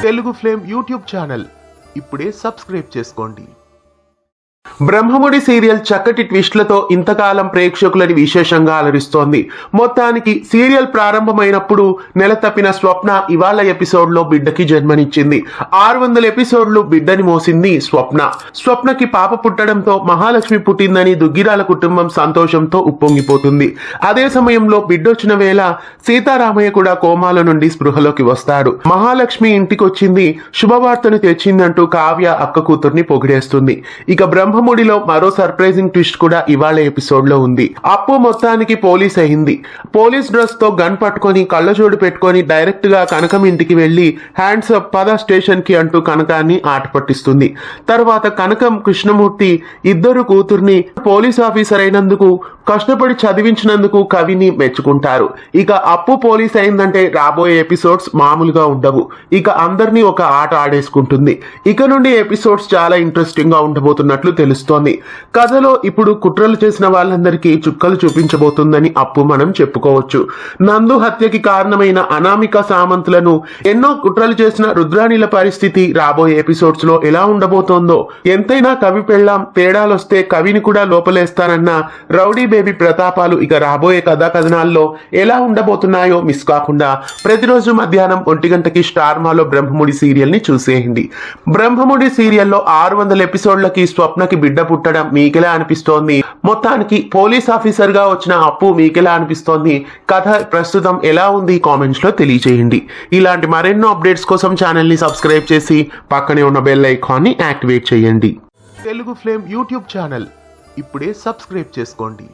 Telugu flame YouTube channel ఇప్పుడే subscribe చేసుకోండి. Brahmamudi serial చక్కటి ట్విస్ట్లతో ఇంతకాలం ప్రేక్షకులని విశేషంగా అలరిస్తోంది. మొత్తానికి సీరియల్ ప్రారంభమైనప్పుడు నెల తప్పిన స్వప్న ఇవాళ ఎపిసోడ్లో బిడ్డకి జన్మనిచ్చింది. 600 ఎపిసోడ్లు బిడ్డని మోసింది స్వప్న. స్వప్నకి పాప పుట్టడంతో మహాలక్ష్మి పుట్టిందని దుగ్గిరాల కుటుంబం సంతోషంతో ఉప్పొంగిపోతుంది. అదే సమయంలో బిడ్డొచ్చిన వేళ సీతారామయ్య కూడా కోమాల నుండి స్పృహలోకి వస్తాడు. మహాలక్ష్మి ఇంటికొచ్చింది, శుభవార్తను తెచ్చిందంటూ కావ్య అక్క కూతుర్ని పొగిడేస్తుంది. ఇక బ్రహ్మముడిలో మరో సర్ప్రైజింగ్ ట్విస్ట్ కూడా ఇవాళ ఎపిసోడ్ లో ఉంది. అప్పు మొత్తానికి పోలీస్ అయింది. పోలీస్ డ్రెస్ తో గన్ పట్టుకొని కళ్ళజోడు పెట్టుకొని డైరెక్ట్ గా కనకం ఇంటికి వెళ్లి హ్యాండ్స్ అప్ పద స్టేషన్ కి అంటూ కనకాన్ని ఆట పట్టిస్తుంది. తర్వాత కనకం కృష్ణమూర్తి ఇద్దరు కూతుర్ని పోలీస్ ఆఫీసర్ అయినందుకు కష్టపడి చదివించినందుకు కవిని మెచ్చుకుంటారు. ఇక అప్పు పోలీస్ అయిందంటే రాబోయే ఎపిసోడ్స్ మామూలుగా ఉండవు. ఇక అందరినీ ఒక ఆట ఆడేసుకుంటుంది. ఇక నుండి ఎపిసోడ్స్ చాలా ఇంట్రెస్టింగ్ గా ఉండబోతున్నట్లు తెలుస్తోంది. కథలో ఇప్పుడు కుట్రలు చేసిన వాళ్ళందరికీ చుక్కలు చూపించబోతుందని అప్పు మనం చెప్పుకోవచ్చు. నందు హత్యకి కారణమైన అనామిక సామంతులను ఎన్నో కుట్రలు చేసిన రుద్రాణిల పరిస్థితి రాబోయే ఎపిసోడ్స్ లో ఎలా ఉండబోతోందో, ఎంతైనా కవి పెళ్ళాం తేడాలొస్తే కవిని కూడా లోపలేస్తానన్న రౌడీ బేబీ ప్రతాపాలు ఇక రాబోయే కథా కథనాల్లో ఎలా ఉండబోతున్నాయో మిస్ కాకుండా ప్రతిరోజు మధ్యాహ్నం 1 గంటకి స్టార్ మాలో బ్రహ్మముడి సీరియల్ ని చూసేయండి. బ్రహ్మముడి సీరియల్లో 600 ఎపిసోడ్లకి స్వప్నకి బిడ్డ పుట్టడం మీకెలా అనిపిస్తోంది? మొత్తానికి పోలీస్ ఆఫీసర్ గా వచ్చిన అప్పు మీకెలా అనిపిస్తోంది? కథ ప్రస్తుతం ఎలా ఉంది? కామెంట్స్ లో తెలియజేయండి. ఇలాంటి మరెన్నో అప్డేట్స్ కోసం ఛానల్ ని సబ్స్క్రైబ్ చేసి పక్కనే ఉన్న బెల్ ఐకాన్ ని యాక్టివేట్ చేయండి. తెలుగు ఫ్లేమ్ యూట్యూబ్ ఛానల్ ఇప్పుడే సబ్స్క్రైబ్ చేసుకోండి.